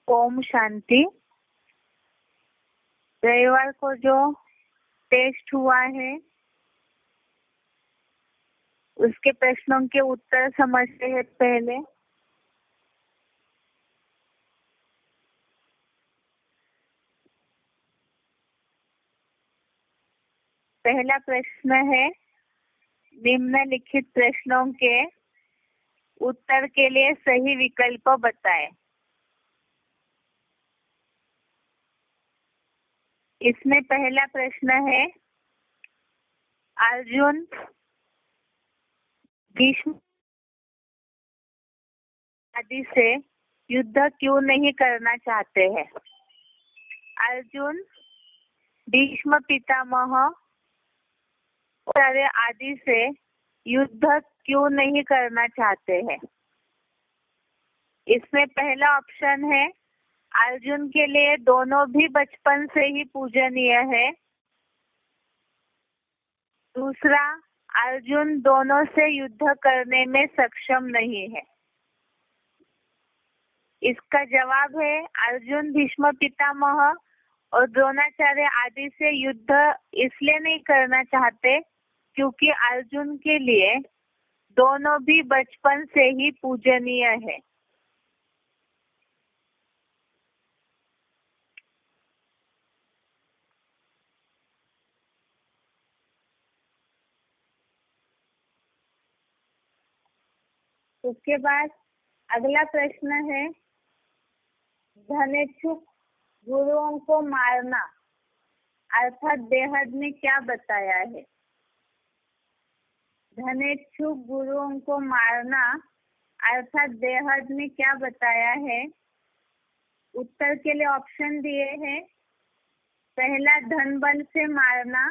ओम शांति। रविवार को जो टेस्ट हुआ है उसके प्रश्नों के उत्तर समझते हैं। पहला प्रश्न है, निम्नलिखित प्रश्नों के उत्तर के लिए सही विकल्प बताएं। इसमें पहला प्रश्न है, अर्जुन भीष्म आदि से युद्ध क्यों नहीं करना चाहते हैं? अर्जुन भीष्म पितामह आदि से युद्ध क्यों नहीं करना चाहते हैं? इसमें पहला ऑप्शन है, अर्जुन के लिए दोनों भी बचपन से ही पूजनीय है। दूसरा, अर्जुन दोनों से युद्ध करने में सक्षम नहीं है। इसका जवाब है, अर्जुन भीष्म पितामह और द्रोणाचार्य आदि से युद्ध इसलिए नहीं करना चाहते क्योंकि अर्जुन के लिए दोनों भी बचपन से ही पूजनीय है। उसके बाद अगला प्रश्न है, धनेच्छुक गुरुओं को मारना अर्थात बेहद में क्या बताया है? धनेच्छुक गुरुओं को मारना अर्थात बेहद में क्या बताया है? उत्तर के लिए ऑप्शन दिए हैं। पहला, धन बल से मारना।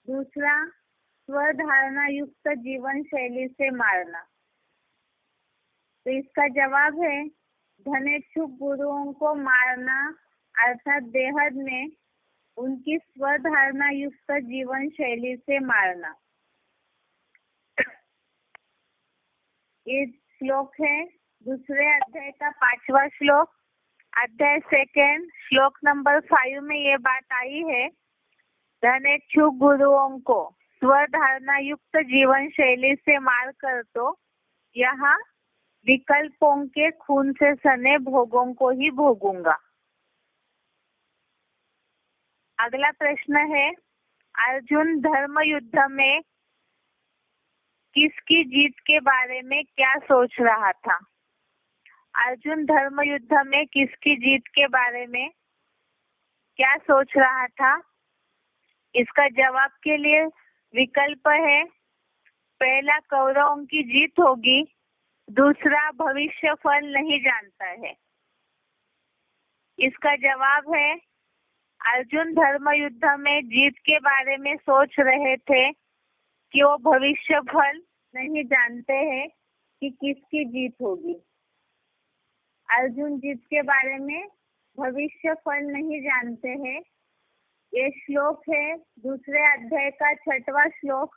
दूसरा, स्वधारणा युक्त जीवन शैली से मारना। तो इसका जवाब है, धनेच्छुक गुरुओं को मारना अर्थात बेहद में उनकी स्वधारणा युक्त जीवन शैली से मारना। ये श्लोक है दूसरे अध्याय का 5वां श्लोक, अध्याय 2 श्लोक नंबर 5 में ये बात आई है, धनेच्छुक गुरुओं को स्वधारणा युक्त जीवन शैली से मार कर तो यहाँ विकल्पों के खून से सने भोगों को ही भोगूंगा। अगला प्रश्न है, अर्जुन धर्म युद्ध में किसकी जीत के बारे में क्या सोच रहा था? अर्जुन धर्म युद्ध में किसकी जीत के बारे में क्या सोच रहा था? इसका जवाब के लिए विकल्प है, पहला, कौरवों की जीत होगी। दूसरा, भविष्य फल नहीं जानता है। इसका जवाब है, अर्जुन धर्म युद्ध में जीत के बारे में सोच रहे थे कि वो भविष्य फल नहीं जानते हैं कि किसकी जीत होगी। अर्जुन जीत के बारे में भविष्य फल नहीं जानते हैं। ये श्लोक है दूसरे अध्याय का 6वां श्लोक,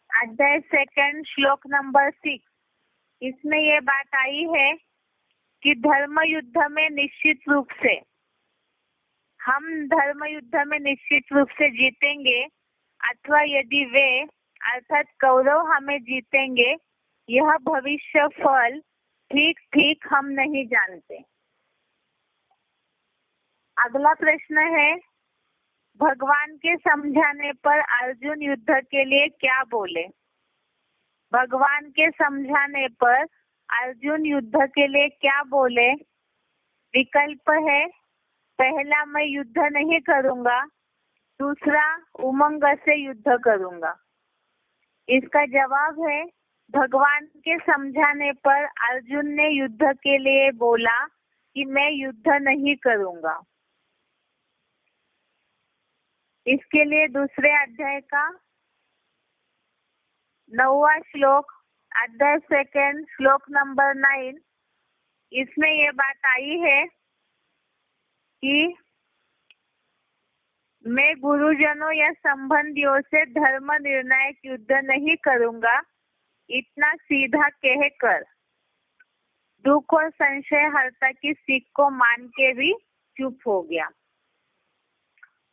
अध्याय 2 श्लोक नंबर 6। इसमें ये बात आई है कि धर्म युद्ध में निश्चित रूप से हम धर्म युद्ध में निश्चित रूप से जीतेंगे अथवा यदि वे अर्थात कौरव हमें जीतेंगे, यह भविष्य फल ठीक ठीक हम नहीं जानते। अगला प्रश्न है, भगवान के समझाने पर अर्जुन युद्ध के लिए क्या बोले? भगवान के समझाने पर अर्जुन युद्ध के लिए क्या बोले? विकल्प है, पहला, मैं युद्ध नहीं करूंगा। दूसरा, उमंग से युद्ध करूंगा। इसका जवाब है, भगवान के समझाने पर अर्जुन ने युद्ध के लिए बोला कि मैं युद्ध नहीं करूंगा। इसके लिए दूसरे अध्याय का 9वां श्लोक, अध्याय 2 श्लोक नंबर 9, इसमें ये बात आई है कि मैं गुरुजनों या संबंधियों से धर्म निर्णायक युद्ध नहीं करूंगा। इतना सीधा कहकर दुख और संशय हरता की सीख को मान के भी चुप हो गया।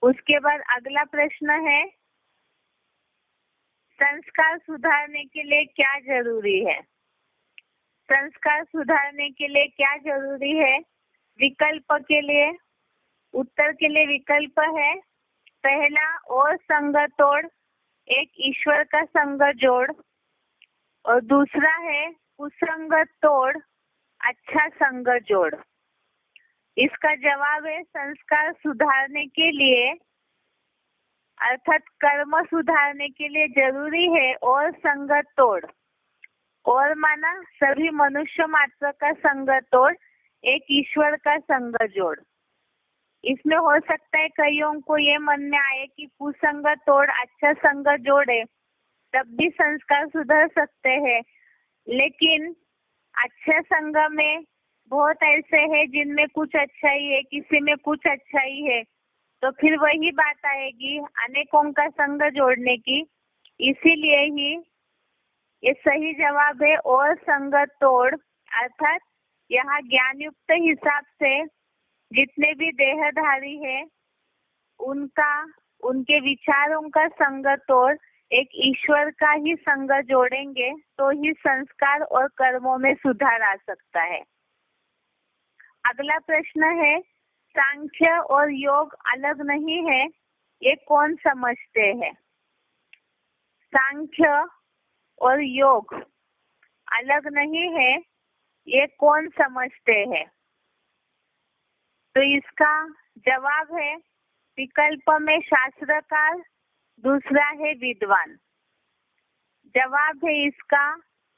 उसके बाद अगला प्रश्न है, संस्कार सुधारने के लिए क्या जरूरी है? संस्कार सुधारने के लिए क्या जरूरी है? विकल्प के लिए, उत्तर के लिए विकल्प है, पहला और संग तोड़, एक ईश्वर का संग जोड़, और दूसरा है कुसंग तोड़, अच्छा संग जोड़। इसका जवाब है संस्कार सुधारने के लिए अर्थात कर्म सुधारने के लिए जरूरी है और संगत तोड़, और माना सभी मनुष्य मात्र का संग तोड़, एक ईश्वर का संग जोड़। इसमें हो सकता है कईयों को ये मन में आए कि कुसंग तोड़ अच्छा संग जोड़े तब भी संस्कार सुधर सकते हैं, लेकिन अच्छे संग में बहुत ऐसे हैं जिनमें कुछ अच्छाई है, किसी में कुछ अच्छाई है, तो फिर वही बात आएगी अनेकों का संग जोड़ने की। इसीलिए ही ये सही जवाब है और संगत तोड़, अर्थात यहाँ ज्ञान युक्त हिसाब से जितने भी देहधारी है उनके विचारों का संग तोड़, एक ईश्वर का ही संग जोड़ेंगे तो ही संस्कार और कर्मों में सुधार आ सकता है। अगला प्रश्न है, सांख्य और योग अलग नहीं है, ये कौन समझते हैं? सांख्य और योग अलग नहीं है, ये कौन समझते हैं? तो इसका जवाब है विकल्प में शास्त्रकार, दूसरा है विद्वान। जवाब है इसका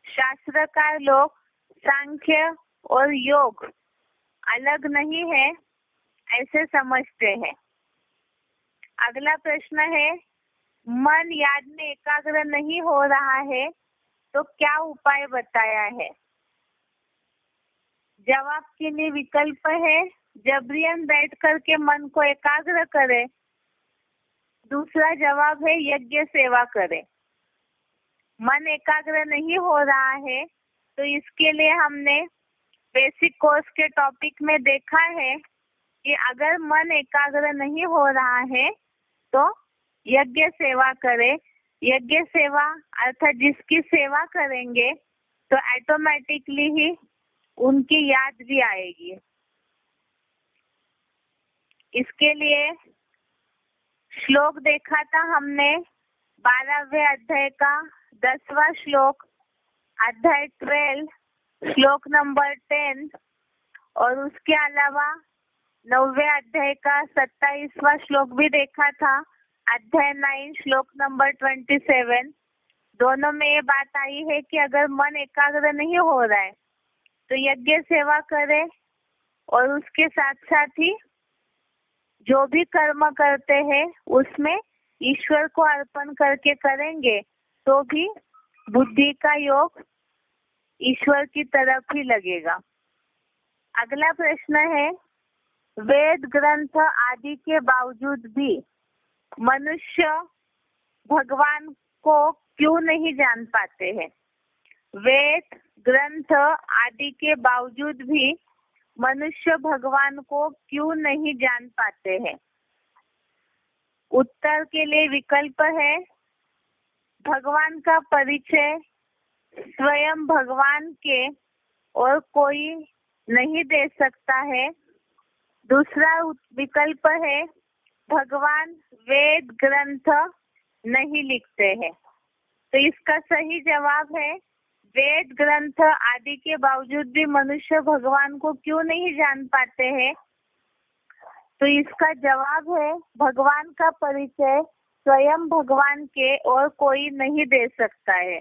शास्त्रकार लोग सांख्य और योग अलग नहीं है ऐसे समझते हैं। अगला प्रश्न है, मन याद में एकाग्र नहीं हो रहा है तो क्या उपाय बताया है? जवाब के लिए विकल्प है, जबरियन बैठ करके मन को एकाग्र करे, दूसरा जवाब है यज्ञ सेवा करे। मन एकाग्र नहीं हो रहा है तो इसके लिए हमने बेसिक कोर्स के टॉपिक में देखा है कि अगर मन एकाग्र नहीं हो रहा है तो यज्ञ सेवा करे। यज्ञ सेवा अर्थात जिसकी सेवा करेंगे तो ऑटोमेटिकली ही उनकी याद भी आएगी। इसके लिए श्लोक देखा था हमने 12वें अध्याय का 10वां श्लोक, अध्याय 12 श्लोक नंबर 10, और उसके अलावा 9वें अध्याय का 27वां श्लोक भी देखा था, अध्याय 9 श्लोक नंबर 27। दोनों में ये बात आई है कि अगर मन एकाग्र नहीं हो रहा है तो यज्ञ सेवा करे, और उसके साथ साथ ही जो भी कर्म करते हैं उसमें ईश्वर को अर्पण करके करेंगे तो भी बुद्धि का योग ईश्वर की तरफ ही लगेगा। अगला प्रश्न है, वेद ग्रंथ आदि के बावजूद भी मनुष्य भगवान को क्यों नहीं जान पाते हैं? वेद ग्रंथ आदि के बावजूद भी मनुष्य भगवान को क्यों नहीं जान पाते हैं? उत्तर के लिए विकल्प है, भगवान का परिचय स्वयं भगवान के और कोई नहीं दे सकता है। दूसरा विकल्प है, भगवान वेद ग्रंथ नहीं लिखते हैं। तो इसका सही जवाब है, वेद ग्रंथ आदि के बावजूद भी मनुष्य भगवान को क्यों नहीं जान पाते हैं? तो इसका जवाब है, भगवान का परिचय स्वयं भगवान के और कोई नहीं दे सकता है।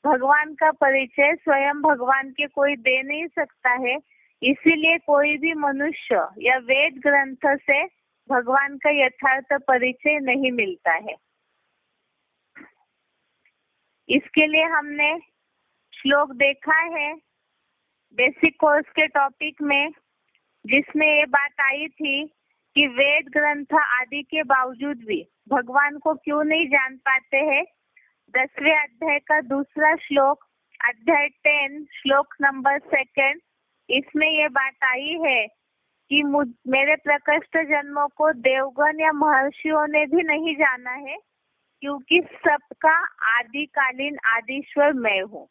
भगवान का परिचय स्वयं भगवान के कोई दे नहीं सकता है, इसीलिए कोई भी मनुष्य या वेद ग्रंथ से भगवान का यथार्थ परिचय नहीं मिलता है। इसके लिए हमने श्लोक देखा है बेसिक कोर्स के टॉपिक में, जिसमें ये बात आई थी कि वेद ग्रंथ आदि के बावजूद भी भगवान को क्यों नहीं जान पाते हैं। 10वें अध्याय का दूसरा श्लोक, अध्याय 10 श्लोक नंबर 2 इसमें ये बात आई है कि मेरे प्रकृष्ट जन्मों को देवगण या महर्षियों ने भी नहीं जाना है, क्योंकि सबका आदिकालीन आदिश्वर मैं हूँ।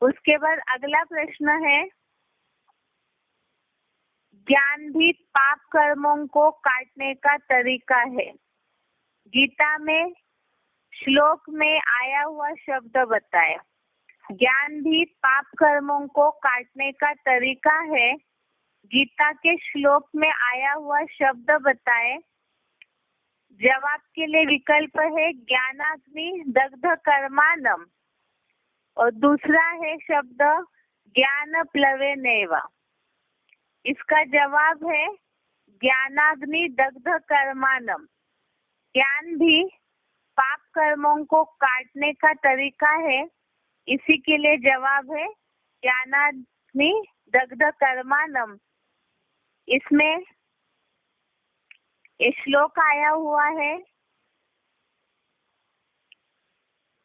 उसके बाद अगला प्रश्न है, ज्ञान भी पाप कर्मों को काटने का तरीका है। गीता में श्लोक में आया हुआ शब्द बताए। ज्ञान भी पाप कर्मों को काटने का तरीका है। गीता के श्लोक में आया हुआ शब्द बताए। जवाब के लिए विकल्प है ज्ञानाग्नि दग्ध कर्माणम और दूसरा है शब्द ज्ञान प्लवेनेव। इसका जवाब है ज्ञानाग्नि दग्ध कर्माणम। ज्ञान भी पाप कर्मों को काटने का तरीका है, इसी के लिए जवाब है ज्ञानाग्नि दग्ध कर्माणम। इसमें ये श्लोक आया हुआ है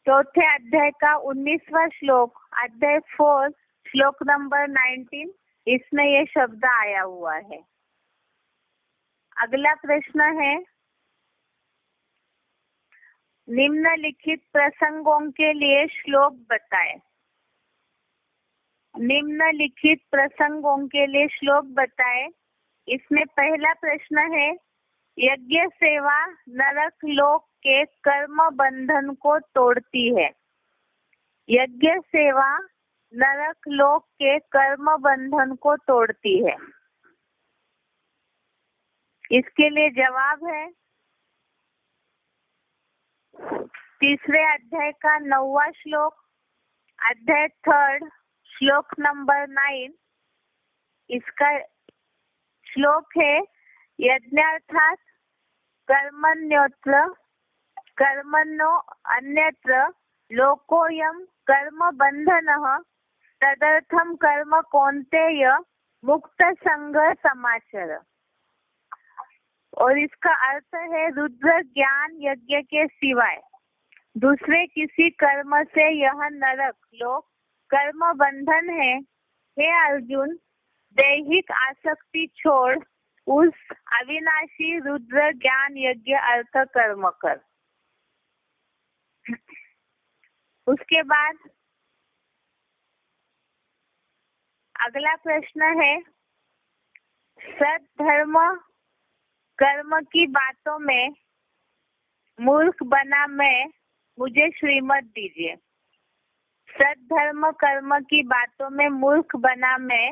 चौथे अध्याय का 19वां श्लोक, अध्याय 4 श्लोक नंबर 19। इसमें ये शब्द आया हुआ है। अगला प्रश्न है, निम्नलिखित प्रसंगों के लिए श्लोक बताएं। निम्नलिखित प्रसंगों के लिए श्लोक बताएं। इसमें पहला प्रश्न है, यज्ञ सेवा नरक लोक के कर्म बंधन को तोड़ती है। यज्ञ सेवा नरक लोक के कर्म बंधन को तोड़ती है। इसके लिए जवाब है तीसरे अध्याय का 9वां श्लोक, अध्याय 3 श्लोक नंबर 9। इसका श्लोक है, यज्ञार्थात् कर्मण्योत्र कर्मणो अन्यत्र लोकोऽयं कर्म बंधनः तदर्थं कर्म कौन्तेय मुक्त संग समाचर। और इसका अर्थ है, रुद्र ज्ञान यज्ञ के सिवाय दूसरे किसी कर्म से यह नरक लोक कर्म बंधन है। हे अर्जुन, दैहिक आसक्ति छोड़ उस अविनाशी रुद्र ज्ञान यज्ञ अर्थ कर्म कर। उसके बाद अगला प्रश्न है, सद्धर्म कर्म की बातों में मूर्ख बना मैं, मुझे श्रीमत दीजिए। सद्धर्म कर्म की बातों में मूर्ख बना मैं,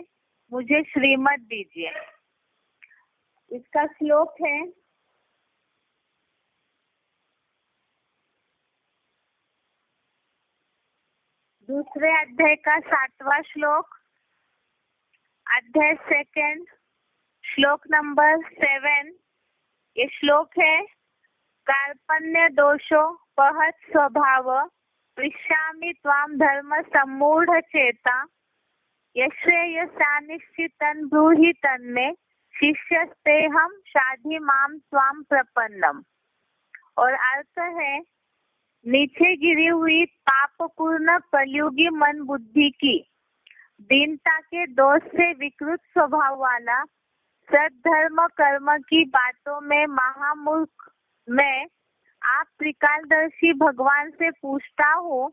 मुझे श्रीमत दीजिए। इसका श्लोक है, दूसरे अध्याय का 7वां श्लोक, अध्याय 2 श्लोक नंबर 7। ये श्लोक है, कार्पण्य दोषो पहत स्वभाव पृच्छामि त्वाम धर्म सम्मूढ़ चेता यश्रेयसानिश्चितं ब्रूहि तन्मे शिष्यस्तेहं शाधि माम त्वाम प्रपन्नम। और अर्थ है, नीचे गिरी हुई पापपूर्ण कलयुगी मन बुद्धि की दीनता के दोष से विकृत स्वभाव वाला सद्धर्म कर्म की बातों में महामूर्ख मैं आप त्रिकालदर्शी भगवान से पूछता हूँ,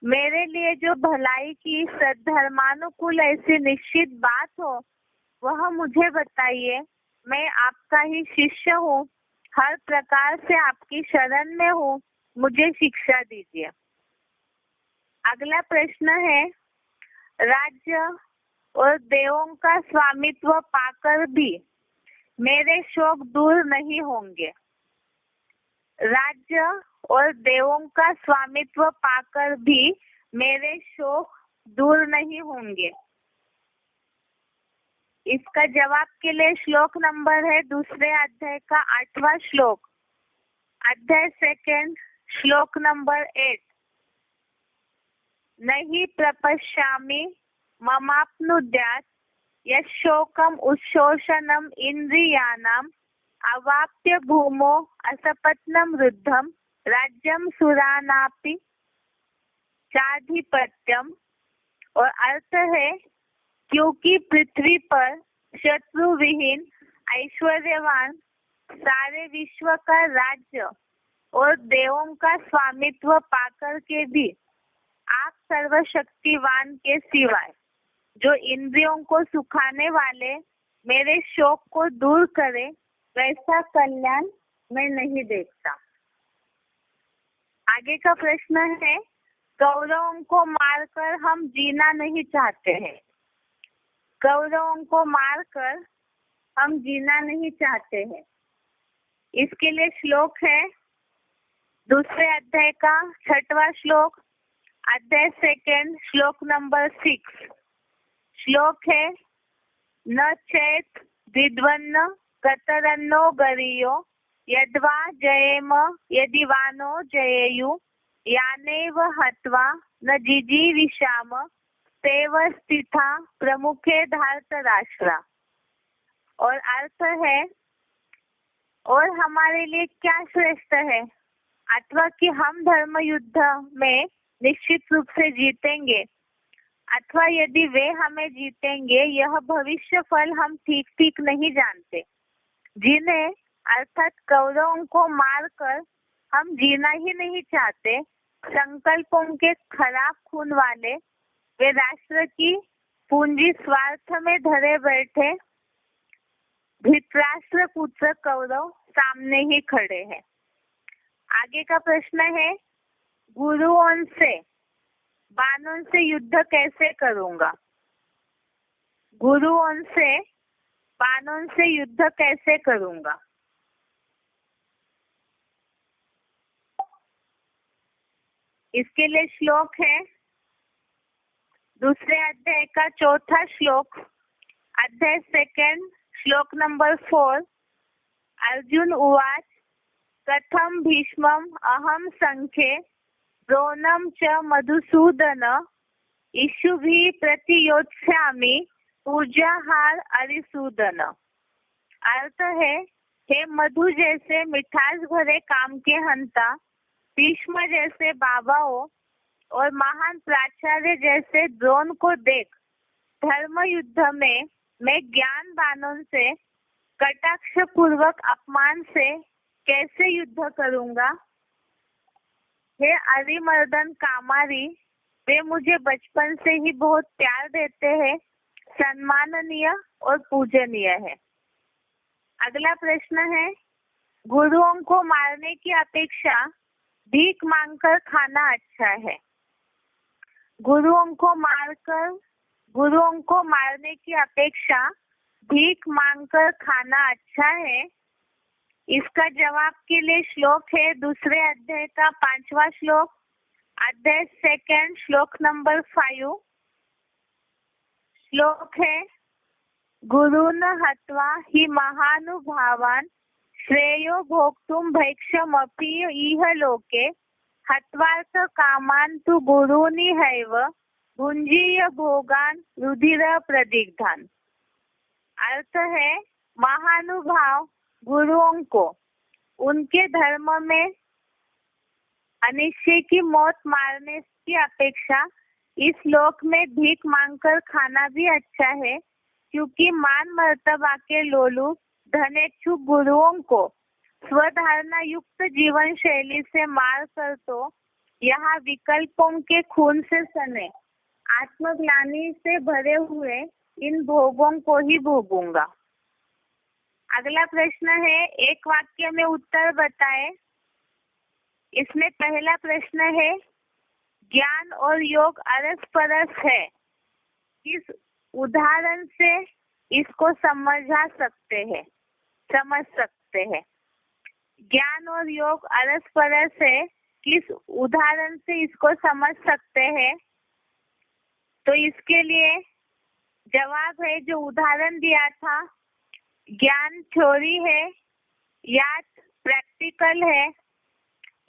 मेरे लिए जो भलाई की सद्धर्मानुकूल ऐसी निश्चित बात हो वह मुझे बताइए। मैं आपका ही शिष्य हूँ, हर प्रकार से आपकी शरण में हूँ, मुझे शिक्षा दीजिए। अगला प्रश्न है, राज्य और देवों का स्वामित्व पाकर भी मेरे शोक दूर नहीं होंगे। राज्य और देवों का स्वामित्व पाकर भी मेरे शोक दूर नहीं होंगे। इसका जवाब के लिए श्लोक नंबर है दूसरे अध्याय का 8वां श्लोक, अध्याय 2 श्लोक नंबर 8। नहीं प्रपश्यामि ममाप्नुद्यात् यशोकम उच्छोषणम इंद्रियाणाम अवाप्य भूमो असपत्नम रुद्धम राज्यम सुरानापि चाधिपत्यम, और अर्थ है क्योंकि पृथ्वी पर शत्रु विहीन ऐश्वर्यवान सारे विश्व का राज्य और देवों का स्वामित्व पाकर के भी आप सर्वशक्तिवान के सिवाय जो इंद्रियों को सुखाने वाले मेरे शोक को दूर करे वैसा कल्याण मैं नहीं देखता। आगे का प्रश्न है, कौरवों को मारकर हम जीना नहीं चाहते हैं। कौरवों को मारकर हम जीना नहीं चाहते हैं। इसके लिए श्लोक है दूसरे अध्याय का 6वां श्लोक, अध्याय 2 श्लोक नंबर 6। श्लोक है, न चेत विद्वन्न कतरन्नो गरीयो यद्वा जयेम यदिवानो जयेयु यानेव हत्वा न जिजीविषाम तेव स्थिता प्रमुखे धार्तराष्ट्रा। और अर्थ है, और हमारे लिए क्या श्रेष्ठ है, अथवा कि हम धर्म युद्ध में निश्चित रूप से जीतेंगे, अथवा यदि वे हमें जीतेंगे, यह भविष्य फल हम ठीक ठीक नहीं जानते। जिन्हें अर्थात कौरवों को मारकर हम जीना ही नहीं चाहते, संकल्पों के खराब खून वाले वे राष्ट्र की पूंजी स्वार्थ में धरे बैठे धृतराष्ट्र पुत्र कौरव सामने ही खड़े हैं। आगे का प्रश्न है, गुरुओं से बाणों से युद्ध कैसे करूंगा। गुरुओं से बाणों से युद्ध कैसे करूंगा। इसके लिए श्लोक है दूसरे अध्याय का 4था श्लोक, अध्याय 2 श्लोक नंबर 4। अर्जुन उवाच कथम भीष्मम अहम संख्ये द्रोणम च मधुसूदन इषुभि प्रतियोत्स्यामि पूजाहार अरिसूदन। अर्थ है, हे मधु जैसे मिठास भरे काम के हंता, भीष्म जैसे बाबाओं और महान प्राचार्य जैसे द्रोण को देख धर्म युद्ध में मैं ज्ञान बाणों से कटाक्ष पूर्वक अपमान से कैसे युद्ध करूंगा। हे अरिमर्दन कामारी, वे मुझे बचपन से ही बहुत प्यार देते हैं, सम्माननीय और पूजनीय है। अगला प्रश्न है, गुरुओं को मारने की अपेक्षा भीख मांगकर खाना अच्छा है। गुरुओं को मारने की अपेक्षा भीख मांगकर खाना अच्छा है। इसका जवाब के लिए श्लोक है दूसरे अध्याय का 5वां श्लोक, अध्याय 2 श्लोक नंबर 5। श्लोक है, गुरुन हत्वा हि महानुभावान श्रेयो भोक्तुम भैक्षमपि इह लोके हत्वार्थ कामान तु गुरूनि हैव भुंजीय भोगान रुधिर प्रदिग्धान। अर्थ है, महानुभाव गुरुओं को उनके धर्म में अनिश्चय की मौत मारने की अपेक्षा इस लोक में भीख मांगकर खाना भी अच्छा है, क्योंकि मान मर्तबा के लोलू धनेच्छु गुरुओं को स्वधारणा युक्त जीवन शैली से मार कर तो यहाँ विकल्पों के खून से सने आत्मग्लानि से भरे हुए इन भोगों को ही भोगूंगा। अगला प्रश्न है, एक वाक्य में उत्तर बताएं। इसमें पहला प्रश्न है, ज्ञान और योग अरस परस है, किस उदाहरण से इसको समझ सकते हैं। ज्ञान और योग अरस परस है, किस उदाहरण से इसको समझ सकते हैं। तो इसके लिए जवाब है, जो उदाहरण दिया था, ज्ञान थ्योरी है, याद प्रैक्टिकल है।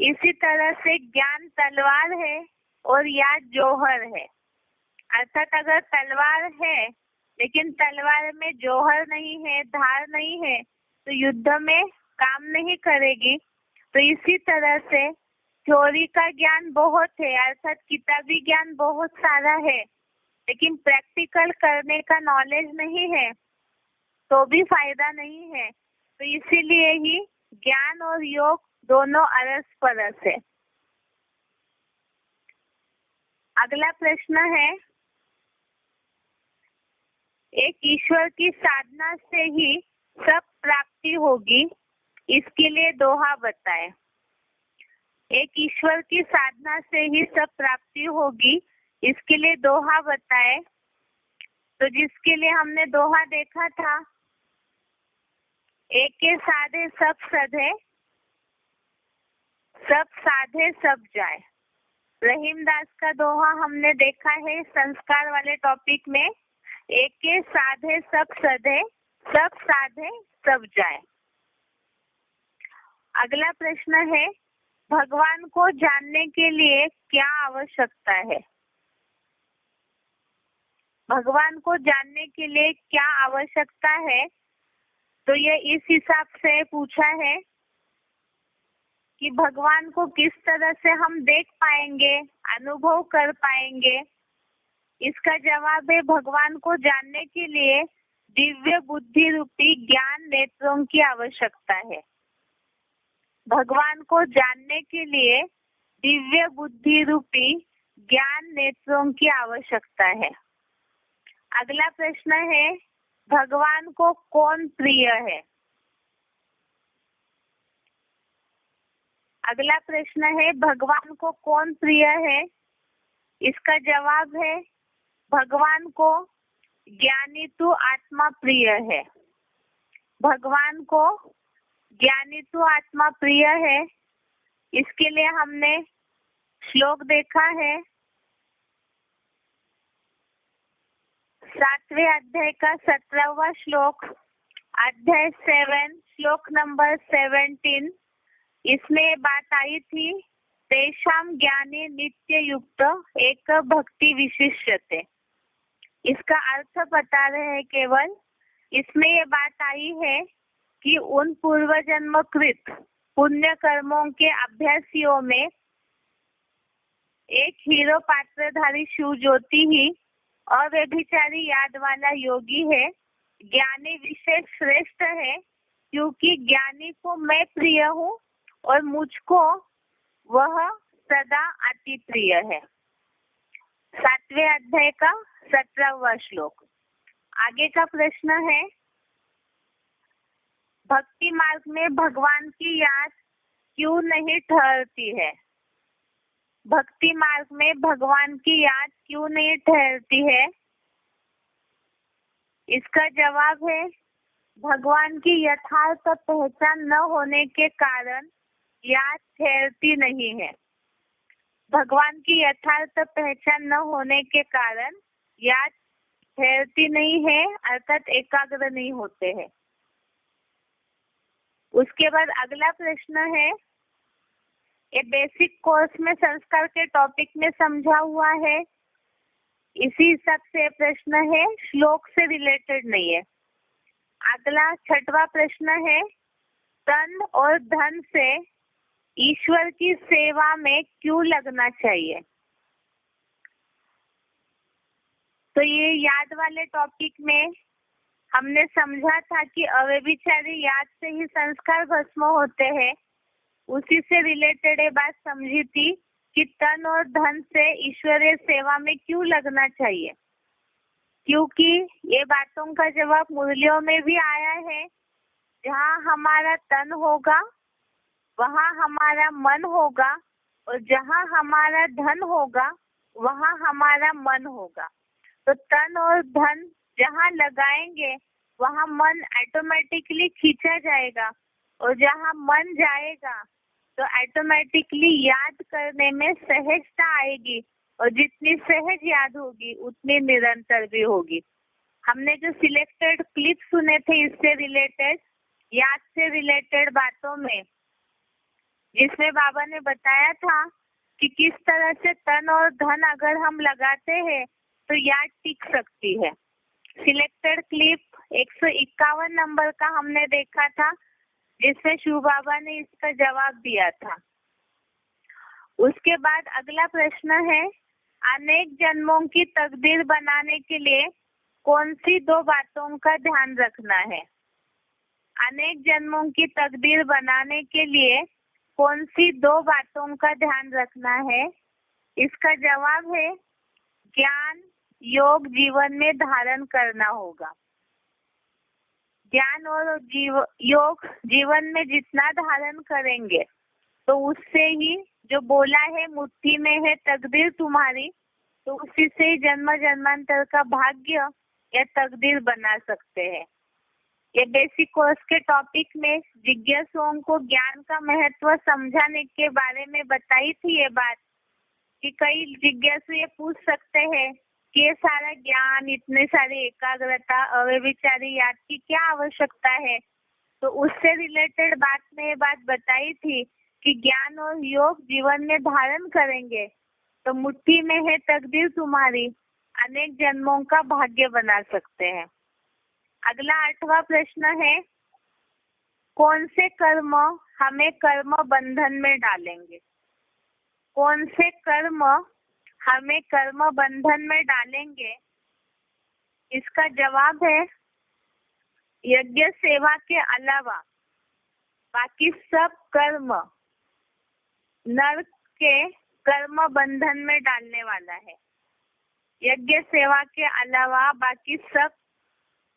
इसी तरह से ज्ञान तलवार है और याद जौहर है। अर्थात अगर तलवार है लेकिन तलवार में जौहर नहीं है, धार नहीं है, तो युद्ध में काम नहीं करेगी। तो इसी तरह से थ्योरी का ज्ञान बहुत है, अर्थात किताबी ज्ञान बहुत सारा है, लेकिन प्रैक्टिकल करने का नॉलेज नहीं है तो भी फायदा नहीं है। तो इसीलिए ही ज्ञान और योग दोनों अरस परस है। अगला प्रश्न है, एक ईश्वर की साधना से ही सब प्राप्ति होगी, इसके लिए दोहा बताए। एक ईश्वर की साधना से ही सब प्राप्ति होगी, इसके लिए दोहा बताए। तो जिसके लिए हमने दोहा देखा था, एक के साधे सब सधे, सब साधे सब जाए। रहीमदास का दोहा हमने देखा है संस्कार वाले टॉपिक में, एक के साधे सब सधे, सब साधे सब जाए। अगला प्रश्न है, भगवान को जानने के लिए क्या आवश्यकता है? भगवान को जानने के लिए क्या आवश्यकता है? तो ये इस हिसाब से पूछा है कि भगवान को किस तरह से हम देख पाएंगे, अनुभव कर पाएंगे। इसका जवाब है, भगवान को जानने के लिए दिव्य बुद्धि रूपी ज्ञान नेत्रों की आवश्यकता है। भगवान को जानने के लिए दिव्य बुद्धि रूपी ज्ञान नेत्रों की आवश्यकता है। अगला प्रश्न है, भगवान को कौन प्रिय है? अगला प्रश्न है, भगवान को कौन प्रिय है? इसका जवाब है, भगवान को ज्ञानितु आत्मा प्रिय है। भगवान को ज्ञानितु आत्मा प्रिय है। इसके लिए हमने श्लोक देखा है, 7वें अध्याय का 17वां श्लोक, अध्याय 7 श्लोक नंबर 17। इसमें बात आई थी, तेषाम ज्ञाने नित्य युक्त एक भक्ति विशिष्यते। इसका अर्थ बता रहे हैं केवल। इसमें ये बात आई है कि उन पूर्व जन्म कृत पुण्य कर्मों के अभ्यासियों में एक हीरो पात्रधारी शिव ज्योति ही अव्यभिचारी याद वाला योगी है। ज्ञानी विशेष श्रेष्ठ है, क्योंकि ज्ञानी को मैं प्रिय हूँ और मुझको वह सदा अति प्रिय है। 7वें अध्याय का 17वां श्लोक। आगे का प्रश्न है, भक्ति मार्ग में भगवान की याद क्यों नहीं ठहरती है? भक्ति मार्ग में भगवान की याद क्यों नहीं ठहरती है? इसका जवाब है, भगवान की यथार्थ पहचान न होने के कारण याद ठहरती नहीं है। भगवान की यथार्थ पहचान न होने के कारण याद ठहरती नहीं है, अर्थात एकाग्र नहीं होते हैं। उसके बाद अगला प्रश्न है, ये बेसिक कोर्स में संस्कार के टॉपिक में समझा हुआ है, इसी हिसाब से प्रश्न है, श्लोक से रिलेटेड नहीं है। अगला 6वां प्रश्न है, तन और धन से ईश्वर की सेवा में क्यों लगना चाहिए? तो ये याद वाले टॉपिक में हमने समझा था कि अव्यभिचारी याद से ही संस्कार भस्म होते हैं। उसी से रिलेटेड ये बात समझी थी कि तन और धन से ईश्वरीय सेवा में क्यों लगना चाहिए, क्योंकि ये बातों का जवाब मुरलियों में भी आया है। जहाँ हमारा तन होगा वहाँ हमारा मन होगा, और जहाँ हमारा धन होगा वहाँ हमारा मन होगा। तो तन और धन जहाँ लगाएंगे वहाँ मन ऑटोमेटिकली खींचा जाएगा, और जहाँ मन जाएगा तो ऑटोमेटिकली याद करने में सहजता आएगी, और जितनी सहज याद होगी उतनी निरंतर भी होगी। हमने जो सिलेक्टेड क्लिप सुने थे इससे रिलेटेड, याद से रिलेटेड बातों में, जिसमें बाबा ने बताया था कि किस तरह से तन और धन अगर हम लगाते हैं तो याद टिक सकती है। सिलेक्टेड क्लिप 151 नंबर का हमने देखा था, जिसमें शिव बाबा ने इसका जवाब दिया था। उसके बाद अगला प्रश्न है, अनेक जन्मों की तकदीर बनाने के लिए कौन सी 2 बातों का ध्यान रखना है? अनेक जन्मों की तकदीर बनाने के लिए कौन सी 2 बातों का ध्यान रखना है? इसका जवाब है ज्ञान योग जीवन में धारण करना होगा। ज्ञान और योग जीवन में जितना धारण करेंगे तो उससे ही जो बोला है मुट्ठी में है तकदीर तुम्हारी, तो उसी से ही जन्म जन्मांतर का भाग्य या तकदीर बना सकते हैं। ये बेसिक कोर्स के टॉपिक में जिज्ञासुओं को ज्ञान का महत्व समझाने के बारे में बताई थी ये बात कि कई जिज्ञासु ये पूछ सकते हैं कि ये सारा ज्ञान, इतने सारी एकाग्रता, अव्यभिचारी याद की क्या आवश्यकता है? तो उससे रिलेटेड बात में ये बात बताई थी कि ज्ञान और योग जीवन में धारण करेंगे तो मुट्ठी में है तकदीर तुम्हारी, अनेक जन्मों का भाग्य बना सकते हैं। अगला 8वां प्रश्न है, कौन से कर्म हमें कर्म बंधन में डालेंगे? कौन से कर्म हमें कर्म बंधन में डालेंगे? इसका जवाब है यज्ञ सेवा के अलावा बाकी सब कर्म नरक के कर्म बंधन में डालने वाला है। यज्ञ सेवा के अलावा बाकी सब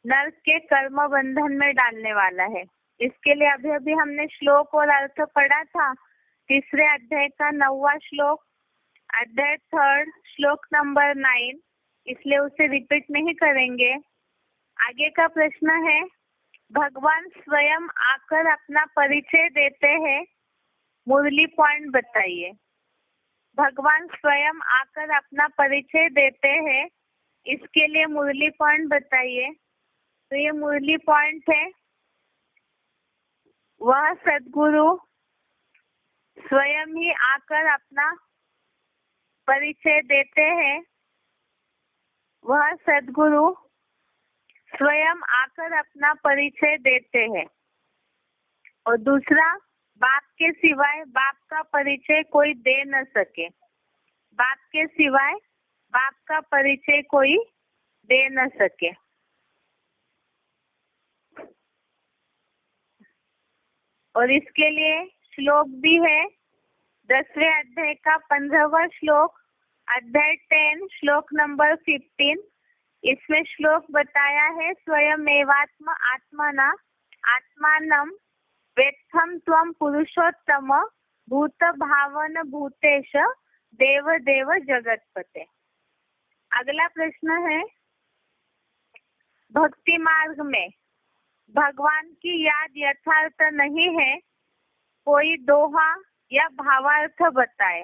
नरक के कर्म बंधन में डालने वाला है। इसके लिए अभी अभी हमने श्लोक और अर्थ पढ़ा था। 3रे अध्याय का 9वां श्लोक, अध्याय 3 श्लोक नंबर 9, इसलिए उसे रिपीट नहीं करेंगे। आगे का प्रश्न है, भगवान स्वयं आकर अपना परिचय देते हैं, मुरली पॉइंट बताइए। भगवान स्वयं आकर अपना परिचय देते हैं, इसके लिए मुरली पॉइंट बताइए। तो ये मुरली पॉइंट है, वह सद्गुरु स्वयं ही आकर अपना परिचय देते हैं। वह सद्गुरु स्वयं आकर अपना परिचय देते हैं। और दूसरा, बाप के सिवाय बाप का परिचय कोई दे न सके। बाप के सिवाय बाप का परिचय कोई दे न सके। और इसके लिए श्लोक भी है, 10वें अध्याय का 15वां श्लोक, अध्याय 10 श्लोक नंबर 15। इसमें श्लोक बताया है, स्वयं एवात्म आत्मना आत्मानम वेत्थम त्वम पुरुषोत्तम भूत भावन भूतेश देव देव जगतपते। अगला प्रश्न है, भक्ति मार्ग में भगवान की याद यथार्थ नहीं है, कोई दोहा या भावार्थ बताए।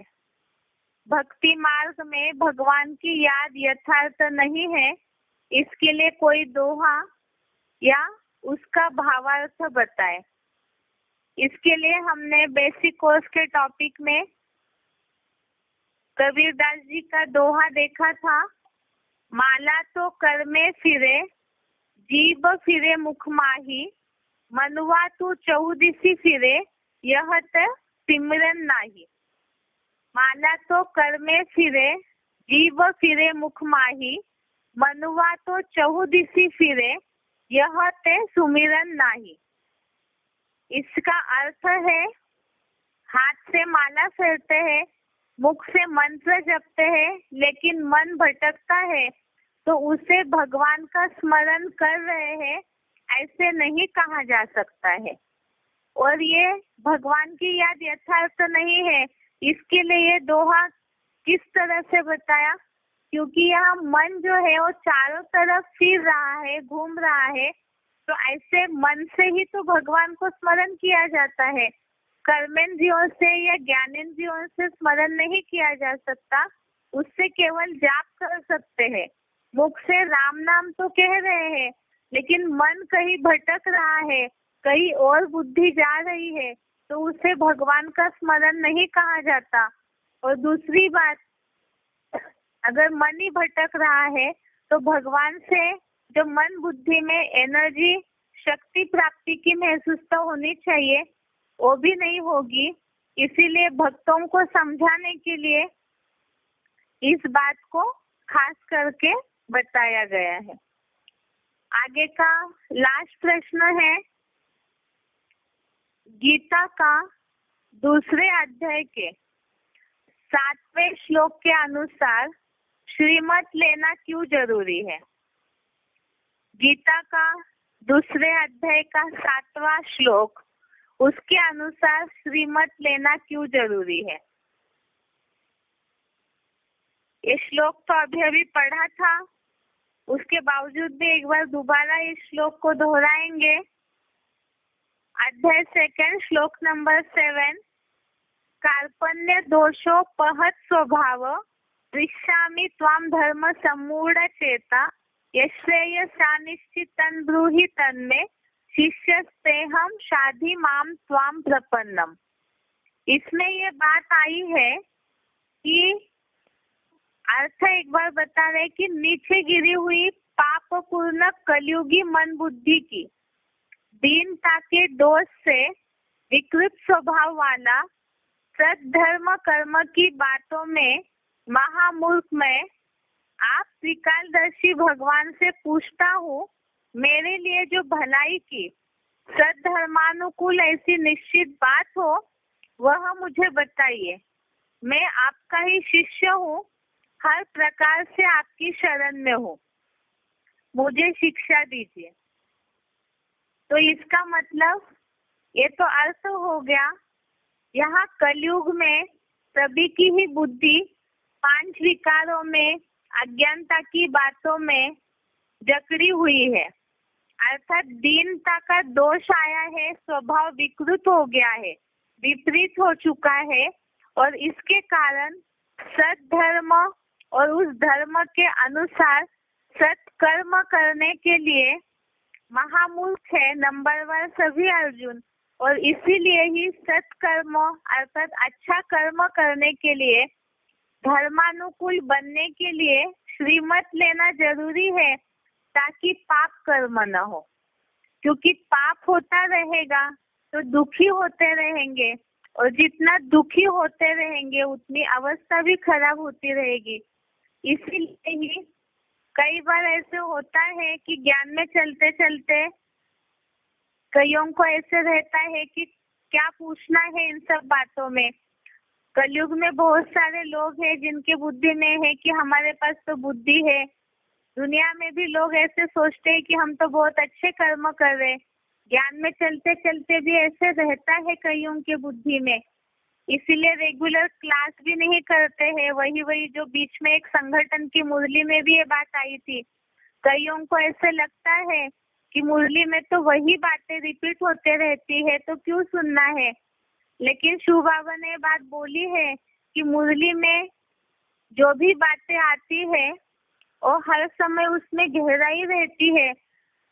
भक्ति मार्ग में भगवान की याद यथार्थ नहीं है, इसके लिए कोई दोहा या उसका भावार्थ बताए। इसके लिए हमने बेसिक कोर्स के टॉपिक में कबीरदास जी का दोहा देखा था, माला तो कर में फिरे जीभ फिरे मुख माही, मनुआ तू चौदिसी फिरे यह त सिमरन नाही। माला तो कर में फिरे जीभ फिरे मुख माही, मनुआ तो चौदिसी फिरे यह ते सुमिरन नाही। इसका अर्थ है, हाथ से माला फेरते हैं, मुख से मंत्र जपते हैं, लेकिन मन भटकता है तो उसे भगवान का स्मरण कर रहे हैं, ऐसे नहीं कहा जा सकता है। और ये भगवान की याद यथार्थ नहीं है, इसके लिए ये दोहा किस तरह से बताया, क्योंकि यहाँ मन जो है वो चारों तरफ फिर रहा है, घूम रहा है, तो ऐसे मन से ही तो भगवान को स्मरण किया जाता है। कर्मेंद्रियों से या ज्ञानेंद्रियों से स्मरण नहीं किया जा सकता, उससे केवल जाप कर सकते हैं। मुख से राम नाम तो कह रहे हैं, लेकिन मन कहीं भटक रहा है, कहीं और बुद्धि जा रही है, तो उसे भगवान का स्मरण नहीं कहा जाता। और दूसरी बात, अगर मन ही भटक रहा है तो भगवान से जो मन बुद्धि में एनर्जी शक्ति प्राप्ति की महसूस तो होनी चाहिए, वो भी नहीं होगी। इसीलिए भक्तों को समझाने के लिए इस बात को खास करके बताया गया है। आगे का लास्ट प्रश्न है, गीता का दूसरे अध्याय के 7वें श्लोक के अनुसार श्रीमत लेना क्यों जरूरी है? गीता का दूसरे अध्याय का 7वां श्लोक, उसके अनुसार श्रीमत लेना क्यों जरूरी है? ये श्लोक तो अभी पढ़ा था, उसके बावजूद भी एक बार दोबारा इस श्लोक को दोहराएंगे। अध्याय 2 श्लोक नंबर 7, कार्पण्य दोषोपहत स्वभाव पृच्छामि त्वाम धर्म सम्मूढ़ चेता यश्रेयसानिश्चितं ब्रूहि तन्मे शिष्यस्तेहं शाधि माम त्वाम प्रपन्नम। इसमें ये बात आई है कि अर्थ एक बार बता रहे कि नीचे गिरी हुई पापपूर्ण कलयुगी मन बुद्धि की दीनता के दोष से विकृत स्वभाव वाला सद्धर्म कर्म की बातों में महामूर्ख मैं आप त्रिकालदर्शी भगवान से पूछता हूँ, मेरे लिए जो भलाई की सद्धर्मानुकूल ऐसी निश्चित बात हो वह मुझे बताइए। मैं आपका ही शिष्य हूँ, हर प्रकार से आपकी शरण में हूँ, मुझे शिक्षा दीजिए। तो इसका मतलब ये तो अर्थ हो गया, यहाँ कलयुग में सभी की ही बुद्धि 5 विकारों में अज्ञानता की बातों में जकड़ी हुई है, अर्थात दीनता का दोष आया है, स्वभाव विकृत हो गया है, विपरीत हो चुका है और इसके कारण सद्धर्म और उस धर्म के अनुसार सत्कर्म करने के लिए महामूर्ख है नंबर 1 सभी अर्जुन। और इसीलिए ही सत्कर्म अर्थात अच्छा कर्म करने के लिए धर्मानुकूल बनने के लिए श्रीमत लेना जरूरी है, ताकि पाप कर्म न हो। क्योंकि पाप होता रहेगा तो दुखी होते रहेंगे, और जितना दुखी होते रहेंगे उतनी अवस्था भी खराब होती रहेगी। इसीलिए ही कई बार ऐसे होता है कि ज्ञान में चलते चलते कईयों को ऐसे रहता है कि क्या पूछना है इन सब बातों में। कलयुग में बहुत सारे लोग हैं जिनके बुद्धि में है कि हमारे पास तो बुद्धि है। दुनिया में भी लोग ऐसे सोचते हैं कि हम तो बहुत अच्छे कर्म कर रहे। ज्ञान में चलते चलते भी ऐसे रहता है कईयों के बुद्धि में, इसीलिए रेगुलर क्लास भी नहीं करते हैं। वही जो बीच में एक संगठन की मुरली में भी ये बात आई थी, कईयों को ऐसे लगता है कि मुरली में तो वही बातें रिपीट होते रहती है तो क्यों सुनना है। लेकिन शिव बाबा ने बात बोली है कि मुरली में जो भी बातें आती है और हर समय उसमें गहराई रहती है,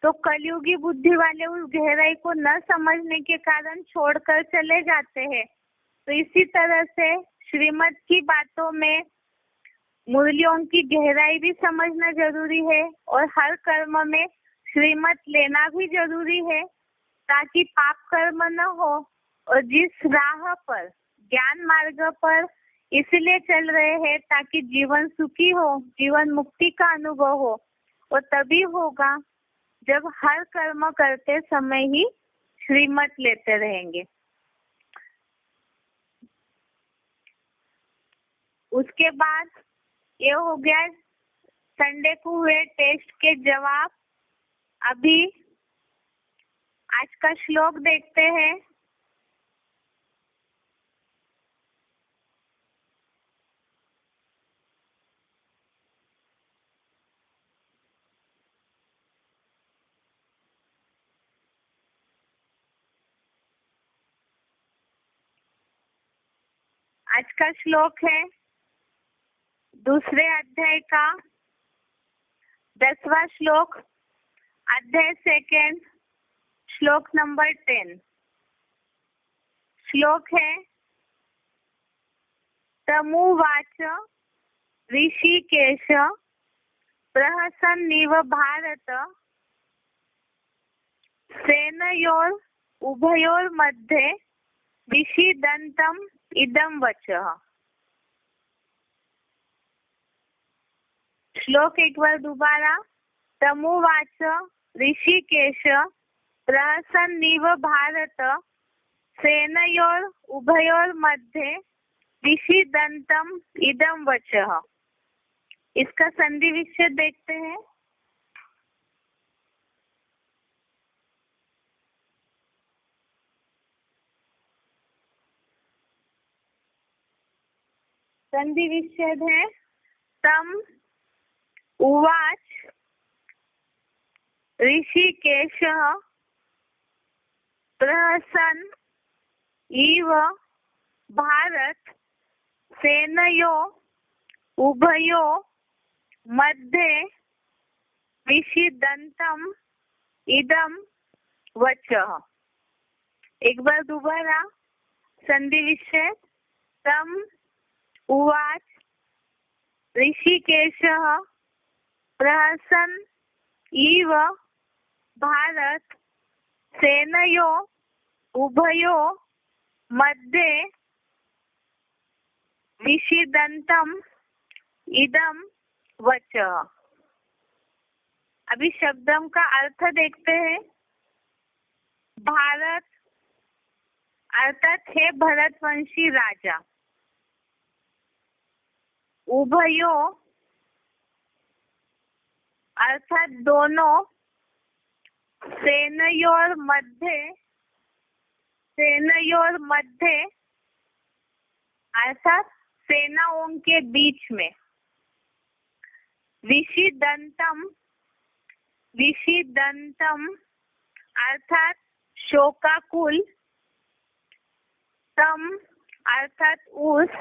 तो कलयुगी बुद्धि वाले उस गहराई को न समझने के कारण छोड़कर चले जाते हैं। तो इसी तरह से श्रीमत की बातों में मुरलियों की गहराई भी समझना जरूरी है और हर कर्म में श्रीमत लेना भी जरूरी है, ताकि पाप कर्म न हो। और जिस राह पर ज्ञान मार्ग पर इसलिए चल रहे हैं ताकि जीवन सुखी हो, जीवन मुक्ति का अनुभव हो, और तभी होगा जब हर कर्म करते समय ही श्रीमत लेते रहेंगे। उसके बाद ये हो गया संडे को हुए टेस्ट के जवाब। अभी आज का श्लोक देखते हैं। आज का श्लोक है दूसरे अध्याय का 10वां श्लोक, अध्याय 2 श्लोक नंबर 10। श्लोक है, तमुवाच ऋषिकेश प्रहसन्निव भारत सेनयोर उभयोर्मध्ये विषीदन्तं इदं वचः। श्लोक एक बार दोबारा। तमुवाच ऋषिकेश प्रहसन्निव भारत सेनयोर उभयोर मध्ये विषीदन्तम् इदं वचः। इसका संधि विच्छेद देखते हैं। संधि विच्छेद है तम उवाच ऋषिकेशः प्रहसन् इव भारत सेनयो उभयो मध्ये विषीदन्तम् इदं वचः। एक बार दोबारा संधि विच्छेद। तम उवाच ऋषिकेशः प्रहसन् इव भारत सेनयो उभयो मध्ये विषीदन्तम् इदं वचः। अभी शब्दों का अर्थ देखते हैं। भारत अर्थात है भरतवंशी राजा। उभयो अर्थात दोनों। सेनयोर मध्य अर्थात सेनाओं के बीच में। विषीदन्तम अर्थात शोकाकुल। तम अर्थात उस।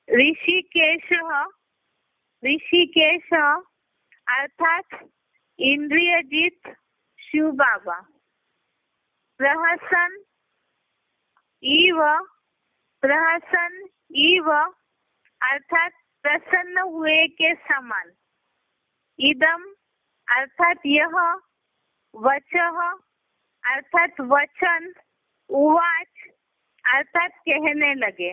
ऋषिकेश अर्थात इंद्रियजीत शिव बाबा। प्रहसन इव अर्थात प्रसन्न हुए के समान। इदम अर्थात यह। वचः अर्थात वचन। उवाच अर्थात कहने लगे।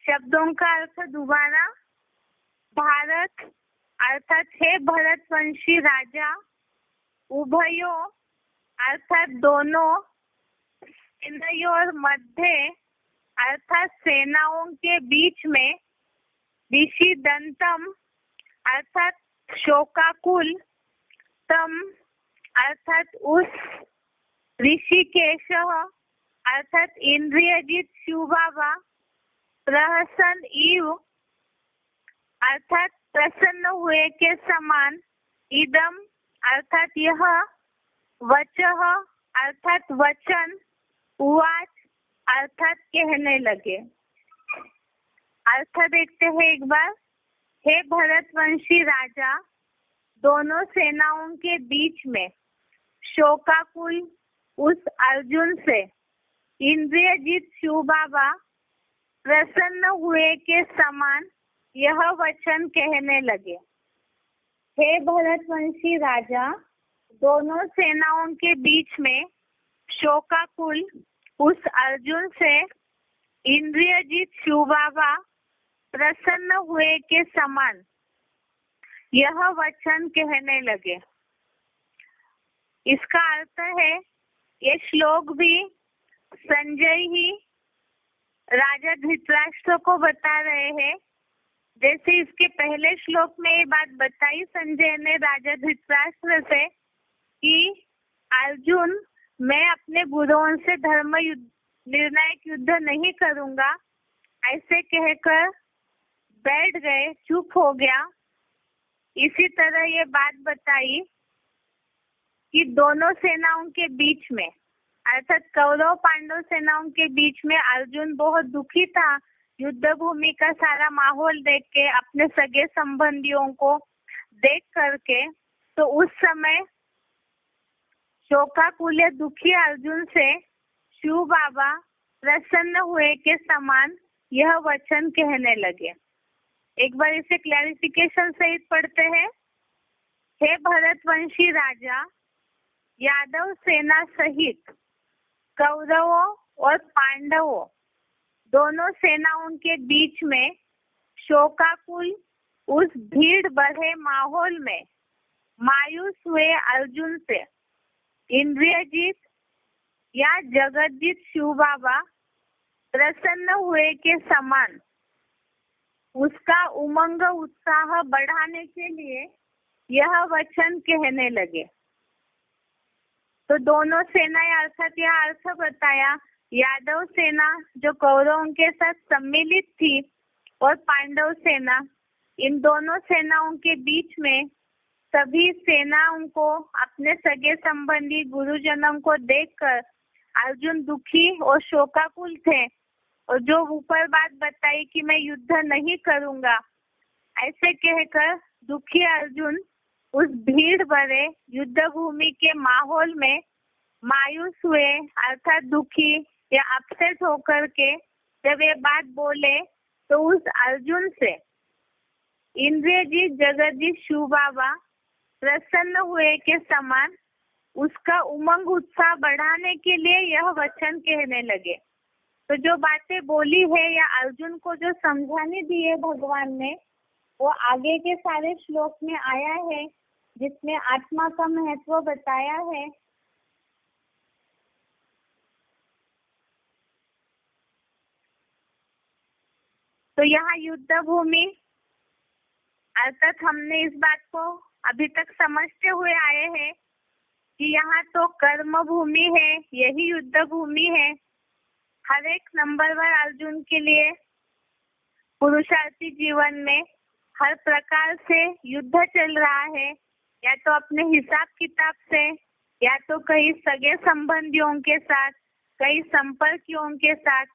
शब्दों का अर्थ दोबारा। भारत अर्थात है भरतवंशी राजा। उभयो अर्थात दोनों। सेनयोर मध्य अर्थात सेनाओं के बीच में। विषीदन्तम अर्थात शोकाकुल। तम अर्थात उस। ऋषिकेशः अर्थात इंद्रियजीत शिव बाबा। प्रहसन इव अर्थात प्रसन्न हुए के समान। इदम अर्थात यह। वचः अर्थात वचन। उवाच अर्थात कहने लगे। अर्थ देखते हैं एक बार। हे भरतवंशी राजा, दोनों सेनाओं के बीच में शोकाकुल उस अर्जुन से इंद्रियजीत शिव बाबा प्रसन्न हुए के समान यह वचन कहने लगे। हे भरतवंशी राजा, दोनों सेनाओं के बीच में शोकाकुल उस अर्जुन से इंद्रियजीत शिव बाबा प्रसन्न हुए के समान यह वचन कहने लगे। इसका अर्थ है, ये श्लोक भी संजय ही राजा धृतराष्ट्र को बता रहे हैं। जैसे इसके पहले श्लोक में ये बात बताई संजय ने राजा धृतराष्ट्र से कि अर्जुन, मैं अपने गुरुओं से धर्म युद्ध निर्णायक युद्ध नहीं करूंगा, ऐसे कहकर बैठ गए, चुप हो गया। इसी तरह ये बात बताई कि दोनों सेनाओं के बीच में अर्थात कौरव पांडव सेनाओं के बीच में अर्जुन बहुत दुखी था। युद्ध भूमि का सारा माहौल देख के, अपने सगे संबंधियों को देख करके, तो उस समय शोकाकुल दुखी अर्जुन से शिव बाबा प्रसन्न हुए के समान यह वचन कहने लगे। एक बार इसे क्लैरिफिकेशन सहित पढ़ते हैं। हे भरतवंशी राजा, यादव सेना सहित कौरवों और पांडवों दोनों सेनाओं के बीच में शोकाकुल उस भीड़ भरे माहौल में मायूस हुए अर्जुन से इंद्रियजीत या जगतजीत शिव बाबा प्रसन्न हुए के समान उसका उमंग उत्साह बढ़ाने के लिए यह वचन कहने लगे। तो दोनों सेनाएं अर्थात यह अर्थ बताया, यादव सेना जो कौरवों के साथ सम्मिलित थी और पांडव सेना, इन दोनों सेनाओं के बीच में सभी सेनाओं को अपने सगे संबंधी गुरुजनों को देखकर अर्जुन दुखी और शोकाकुल थे और जो ऊपर बात बताई कि मैं युद्ध नहीं करूंगा, ऐसे कहकर दुखी अर्जुन उस भीड़ भरे युद्ध भूमि के माहौल में मायूस हुए अर्थात दुखी या अपसेट होकर के जब ये बात बोले तो उस अर्जुन से इंद्रियजीत जगतजीत शिव बाबा प्रसन्न हुए के समान उसका उमंग उत्साह बढ़ाने के लिए यह वचन कहने लगे। तो जो बातें बोली है या अर्जुन को जो समझाने दी है भगवान ने, वो आगे के सारे श्लोक में आया है जिसमें आत्मा का महत्व बताया है। तो यहाँ युद्ध भूमि अर्थात हमने इस बात को अभी तक समझते हुए आए हैं कि यहाँ तो कर्म भूमि है, यही युद्ध भूमि है। हर एक नंबरवार अर्जुन के लिए पुरुषार्थी जीवन में हर प्रकार से युद्ध चल रहा है, या तो अपने हिसाब किताब से, या तो कई सगे संबंधियों के साथ, कई संपर्कियों के साथ,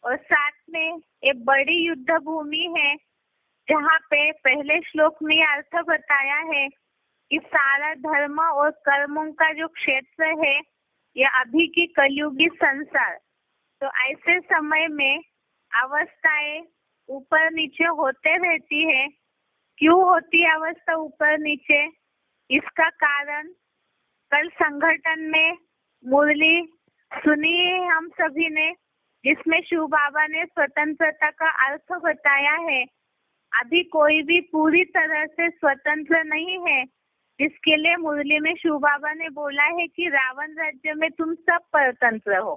और साथ में एक बड़ी युद्ध भूमि है जहाँ पे पहले श्लोक में अर्थ बताया है कि सारा धर्म और कर्मों का जो क्षेत्र है यह अभी की कलयुगी संसार। तो ऐसे समय में अवस्थाएं ऊपर नीचे होते रहती है। क्यों होती है अवस्था ऊपर नीचे? इसका कारण कल संगठन में मुरली सुनी है हम सभी ने, जिसमें शिव बाबा ने स्वतंत्रता का अर्थ बताया है। अभी कोई भी पूरी तरह से स्वतंत्र नहीं है, जिसके लिए मुरली में शिव बाबा ने बोला है कि रावण राज्य में तुम सब परतंत्र हो।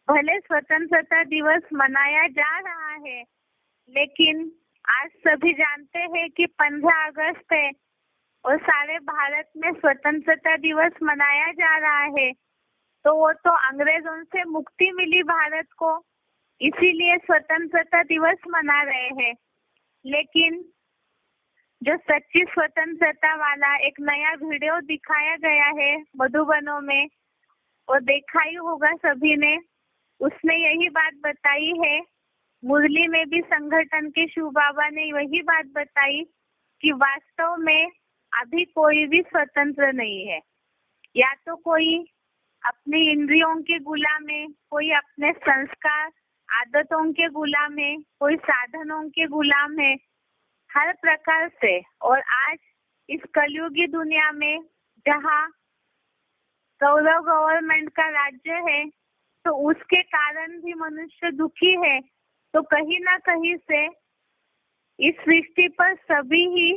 भले स्वतंत्रता दिवस मनाया जा रहा है, लेकिन आज सभी जानते हैं कि 15 अगस्त है और सारे भारत में स्वतंत्रता दिवस मनाया जा रहा है। तो वो तो अंग्रेजों से मुक्ति मिली भारत को, इसीलिए स्वतंत्रता दिवस मना रहे हैं। लेकिन जो सच्ची स्वतंत्रता वाला एक नया वीडियो दिखाया गया है मधुबनों में, और देखा ही होगा सभी ने, उसने यही बात बताई है। मुरली में भी संगठन के शिव बाबा ने वही बात बताई कि वास्तव में अभी कोई भी स्वतंत्र नहीं है। या तो कोई अपनी इंद्रियों के गुलाम है, कोई अपने संस्कार आदतों के गुलाम है, कोई साधनों के गुलाम है, हर प्रकार से। और आज इस कलयुगी दुनिया में जहाँ कौरव गवर्नमेंट का राज्य है, तो उसके कारण भी मनुष्य दुखी है। तो कहीं ना कहीं से इस सृष्टि पर सभी ही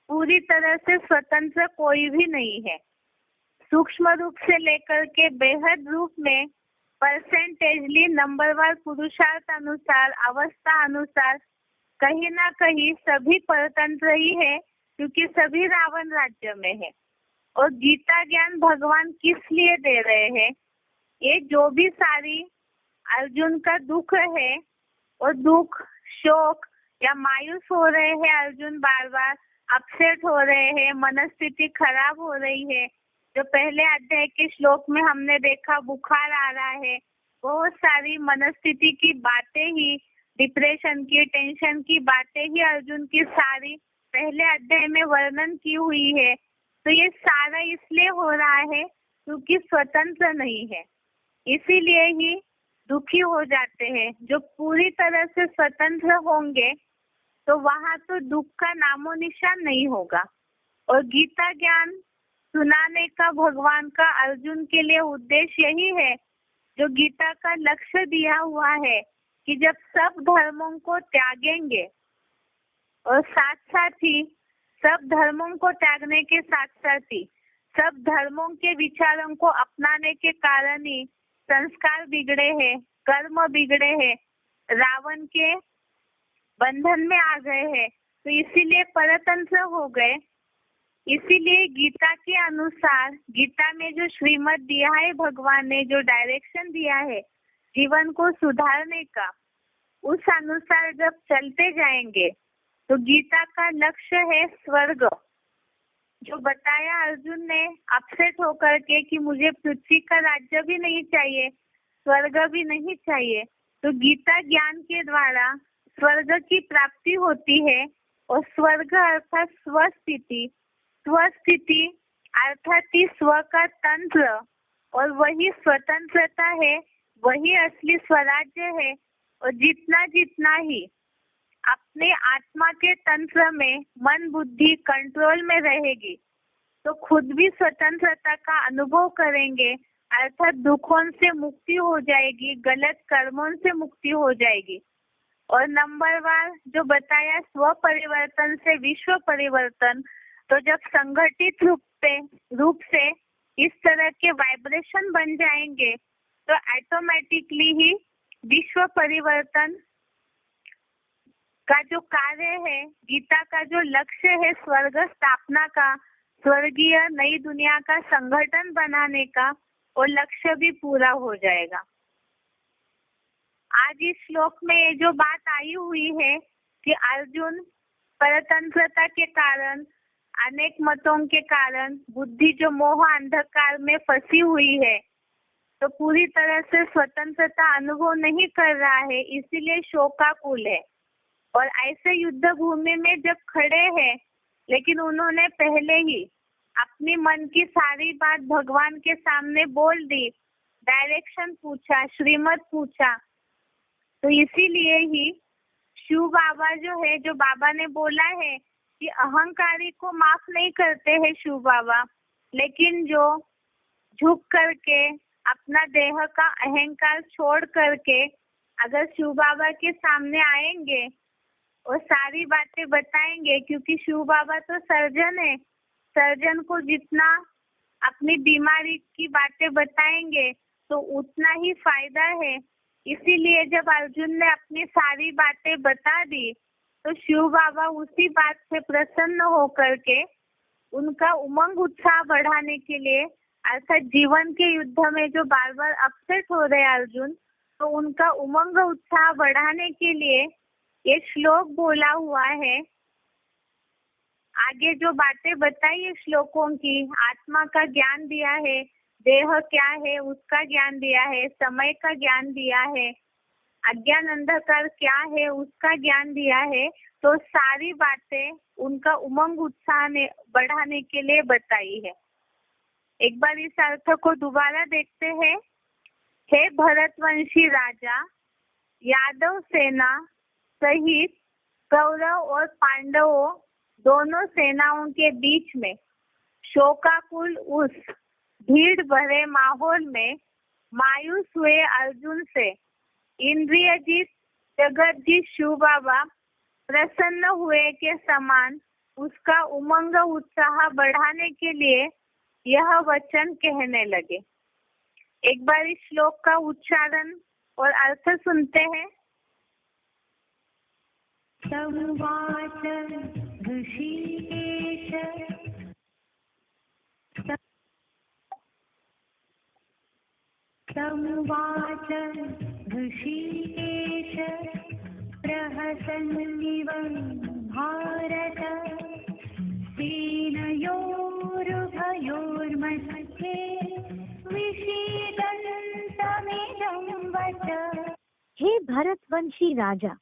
पूरी तरह से स्वतंत्र कोई भी नहीं है। सूक्ष्म रूप से लेकर के बेहद रूप में परसेंटेजली नंबरवार पुरुषार्थ अनुसार, अवस्था अनुसार कहीं ना कहीं सभी परतंत्र ही है, क्योंकि सभी रावण राज्य में है। और गीता ज्ञान भगवान किस लिए दे रहे हैं? ये जो भी सारी अर्जुन का दुख है, और दुख, शोक या मायूस हो रहे हैं अर्जुन, बार बार अपसेट हो रहे हैं, मनस्थिति खराब हो रही है। जो पहले अध्याय के श्लोक में हमने देखा बुखार आ रहा है, बहुत सारी मनस्थिति की बातें ही, डिप्रेशन की, टेंशन की बातें ही अर्जुन की सारी पहले अध्याय में वर्णन की हुई है। तो ये सारा इसलिए हो रहा है क्योंकि स्वतंत्र नहीं है, इसीलिए ही दुखी हो जाते हैं। जो पूरी तरह से स्वतंत्र होंगे तो वहाँ तो दुख का नामो निशान नहीं होगा। और गीता ज्ञान सुनाने का भगवान का अर्जुन के लिए उद्देश्य यही है जो गीता का लक्ष्य दिया हुआ है कि जब सब धर्मों को त्यागेंगे और साथ साथ ही सब धर्मों को त्यागने के साथ साथ ही सब धर्मों के विचारों को अपनाने के कारण ही संस्कार बिगड़े हैं, कर्म बिगड़े हैं, रावण के बंधन में आ गए हैं, तो इसीलिए परतंत्र हो गए। इसीलिए गीता के अनुसार, गीता में जो श्रीमत दिया है भगवान ने, जो डायरेक्शन दिया है जीवन को सुधारने का, उस अनुसार जब चलते जाएंगे तो गीता का लक्ष्य है स्वर्ग। जो बताया अर्जुन ने अपसेट होकर के कि मुझे पृथ्वी का राज्य भी नहीं चाहिए, स्वर्ग भी नहीं चाहिए, तो गीता ज्ञान के द्वारा स्वर्ग की प्राप्ति होती है। और स्वर्ग अर्थात स्वस्थिति, स्वस्थिति अर्थात ही स्व का तंत्र, और वही स्वतंत्रता है, वही असली स्वराज्य है। और जितना जितना ही अपने आत्मा के तंत्र में मन बुद्धि कंट्रोल में रहेगी तो खुद भी स्वतंत्रता का अनुभव करेंगे, अर्थात दुखों से मुक्ति हो जाएगी, गलत कर्मों से मुक्ति हो जाएगी। और नंबर वार जो बताया स्व परिवर्तन से विश्व परिवर्तन, तो जब संगठित रूप से इस तरह के वाइब्रेशन बन जाएंगे तो ऑटोमेटिकली ही विश्व परिवर्तन का जो कार्य है, गीता का जो लक्ष्य है स्वर्ग स्थापना का, स्वर्गीय नई दुनिया का संगठन बनाने का, वो लक्ष्य भी पूरा हो जाएगा। आज इस श्लोक में ये जो बात आई हुई है कि अर्जुन परतंत्रता के कारण, अनेक मतों के कारण बुद्धि जो मोह अंधकार में फंसी हुई है, तो पूरी तरह से स्वतंत्रता अनुभव नहीं कर रहा है, इसीलिए शोकाकुल है। और ऐसे युद्ध भूमि में जब खड़े हैं, लेकिन उन्होंने पहले ही अपनी मन की सारी बात भगवान के सामने बोल दी, डायरेक्शन पूछा, श्रीमत पूछा, तो इसीलिए ही शिव बाबा जो है, जो बाबा ने बोला है कि अहंकारी को माफ नहीं करते हैं शिव बाबा, लेकिन जो झुक करके अपना देह का अहंकार छोड़ करके अगर शिव बाबा के सामने आएंगे और सारी बातें बताएंगे, क्योंकि शिव बाबा तो सर्जन है, सर्जन को जितना अपनी बीमारी की बातें बताएंगे तो उतना ही फायदा है। इसीलिए जब अर्जुन ने अपनी सारी बातें बता दी तो शिव बाबा उसी बात से प्रसन्न होकर के उनका उमंग उत्साह बढ़ाने के लिए, अर्थात जीवन के युद्ध में जो बार बार अपसेट हो रहे अर्जुन, तो उनका उमंग उत्साह बढ़ाने के लिए ये श्लोक बोला हुआ है। आगे जो बातें बताई है श्लोकों की, आत्मा का ज्ञान दिया है, देह क्या है उसका ज्ञान दिया है, समय का ज्ञान दिया है, अज्ञान अंधकार क्या है उसका ज्ञान दिया है, तो सारी बातें उनका उमंग उत्साह ने बढ़ाने के लिए बताई है। एक बार इस अर्थ को दोबारा देखते हैं। हे भरतवंशी राजा, यादव सेना सहित कौरव और पांडवों दोनों सेनाओं के बीच में शोकाकुल उस भीड़ भरे माहौल में मायूस हुए अर्जुन से इंद्रियजीत जगतजीत शिव बाबा प्रसन्न हुए के समान उसका उमंग उत्साह बढ़ाने के लिए यह वचन कहने लगे। एक बार इस श्लोक का उच्चारण और अर्थ सुनते हैं। संवाच ऋषिकेश संवाच ऋषिकेश प्रहसन्निव भारत सेनयोरुभयोर्मध्ये विषीदन्तमिदं वच। हे भरतवंशी राजा,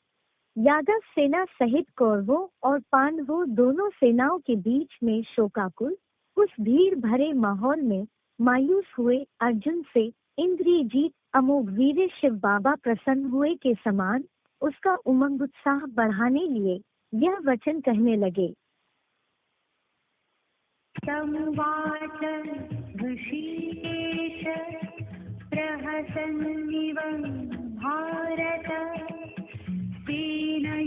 यादव सेना सहित कौरवों और पांडवों दोनों सेनाओं के बीच में शोकाकुल उस भीड़ भरे माहौल में मायूस हुए अर्जुन से इंद्रियजीत अमोघ वीर शिव बाबा प्रसन्न हुए के समान उसका उमंग उत्साह बढ़ाने लिए यह वचन कहने लगे। संवाच ऋषिकेश प्रहसन्निव प्रसन्निव भारत सेनयोरुभयोर्मध्ये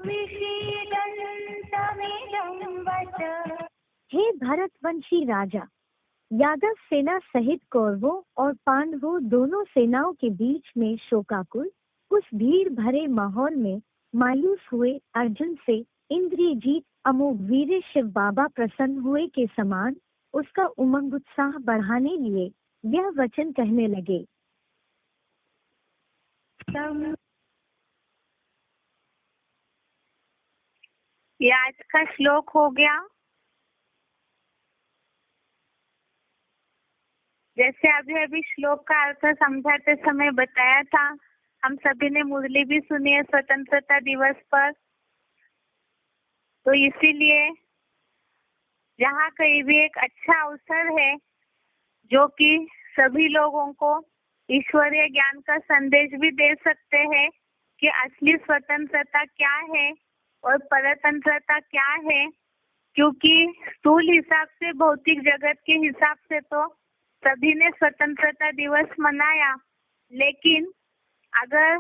विषीदन्तमिदं वच। हे भरतवंशी राजा, यादव सेना सहित कौरवों और पांडवों दोनों सेनाओं के बीच में शोकाकुल उस भीड़ भरे माहौल में मायूस हुए अर्जुन से इंद्रिय जीत अमोघ वीर शिव बाबा प्रसन्न हुए के समान उसका उमंग उत्साह बढ़ाने लिए यह वचन कहने लगे। ये आज का श्लोक हो गया। जैसे अभी श्लोक का अर्थ समझाते समय बताया था, हम सभी ने मुरली भी सुनी है स्वतंत्रता दिवस पर। तो इसीलिए जहाँ कहीं भी एक अच्छा अवसर है जो कि सभी लोगों को ईश्वरीय ज्ञान का संदेश भी दे सकते हैं कि असली स्वतंत्रता क्या है और परतंत्रता क्या है, क्योंकि स्थूल हिसाब से भौतिक जगत के हिसाब से तो सभी ने स्वतंत्रता दिवस मनाया, लेकिन अगर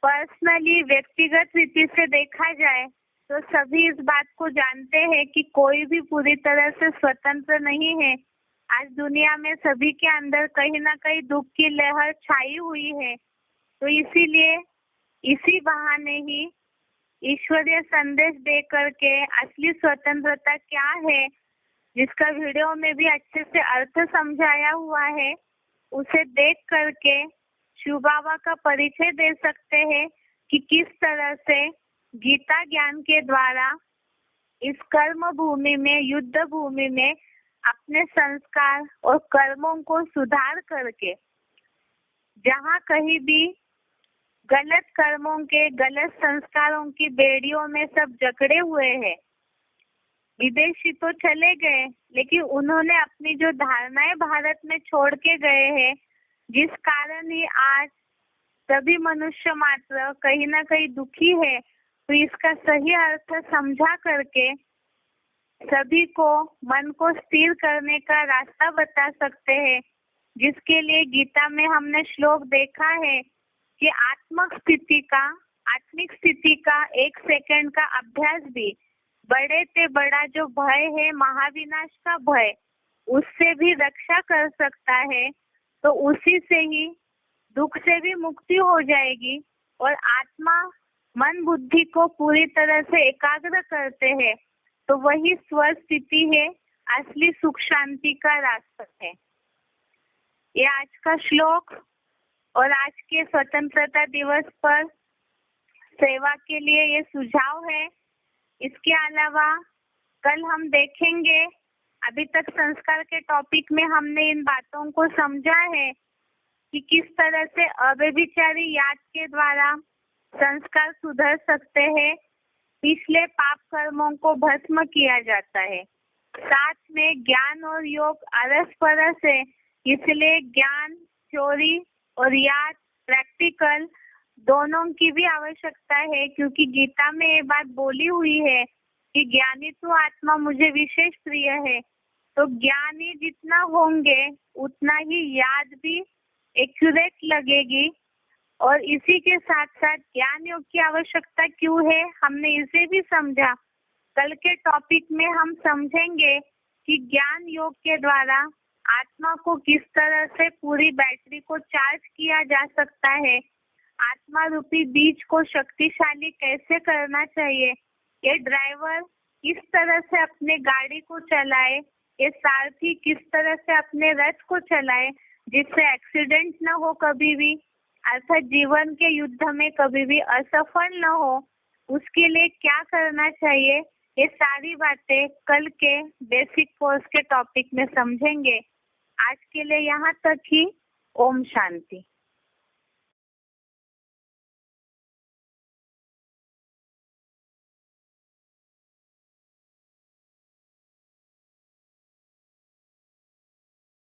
पर्सनली व्यक्तिगत रीति से देखा जाए तो सभी इस बात को जानते हैं कि कोई भी पूरी तरह से स्वतंत्र नहीं है। आज दुनिया में सभी के अंदर कहीं ना कहीं दुख की लहर छाई हुई है। तो इसीलिए इसी बहाने ही ईश्वरीय संदेश दे करके असली स्वतंत्रता क्या है, जिसका वीडियो में भी अच्छे से अर्थ समझाया हुआ है, उसे देख करके शिव बाबा का परिचय दे सकते हैं कि किस तरह से गीता ज्ञान के द्वारा इस कर्म भूमि में, युद्ध भूमि में अपने संस्कार और कर्मों को सुधार करके जहाँ कहीं भी गलत कर्मों के, गलत संस्कारों की बेड़ियों में सब जकड़े हुए हैं। विदेशी तो चले गए, लेकिन उन्होंने अपनी जो धारणाएं भारत में छोड़ के गए हैं, जिस कारण ही आज सभी मनुष्य मात्र कहीं ना कहीं दुखी है। तो इसका सही अर्थ समझा करके सभी को मन को स्थिर करने का रास्ता बता सकते हैं, जिसके लिए गीता में हमने श्लोक देखा है कि आत्मिक स्थिति का 1 सेकंड का अभ्यास भी बड़े से बड़ा जो भय है, महाविनाश का भय, उससे भी रक्षा कर सकता है। तो उसी से ही दुख से भी मुक्ति हो जाएगी और आत्मा मन बुद्धि को पूरी तरह से एकाग्र करते हैं। तो वही स्वस्थिति है, असली सुख शांति का रास्ता है। ये आज का श्लोक और आज के स्वतंत्रता दिवस पर सेवा के लिए ये सुझाव है। इसके अलावा कल हम देखेंगे, अभी तक संस्कार के टॉपिक में हमने इन बातों को समझा है कि किस तरह से अव्यभिचारी याद के द्वारा संस्कार सुधर सकते हैं, पिछले पाप कर्मों को भस्म किया जाता है। साथ में ज्ञान और योग अरस परस है, इसलिए ज्ञान, थ्योरी और याद, प्रैक्टिकल दोनों की भी आवश्यकता है, क्योंकि गीता में ये बात बोली हुई है कि ज्ञानी तो आत्मा मुझे विशेष प्रिय है। तो ज्ञानी जितना होंगे उतना ही याद भी एक्यूरेट लगेगी। और इसी के साथ साथ ज्ञान योग की आवश्यकता क्यों है, हमने इसे भी समझा। कल के टॉपिक में हम समझेंगे कि ज्ञान योग के द्वारा आत्मा को किस तरह से पूरी बैटरी को चार्ज किया जा सकता है, आत्मा रूपी बीज को शक्तिशाली कैसे करना चाहिए, ये ड्राइवर किस तरह से अपने गाड़ी को चलाए, ये सारथी किस तरह से अपने रथ को चलाए जिससे एक्सीडेंट न हो कभी भी, अर्थात जीवन के युद्ध में कभी भी असफल न हो, उसके लिए क्या करना चाहिए, ये सारी बातें कल के बेसिक कोर्स के टॉपिक में समझेंगे। आज के लिए यहाँ तक ही। ओम शांति।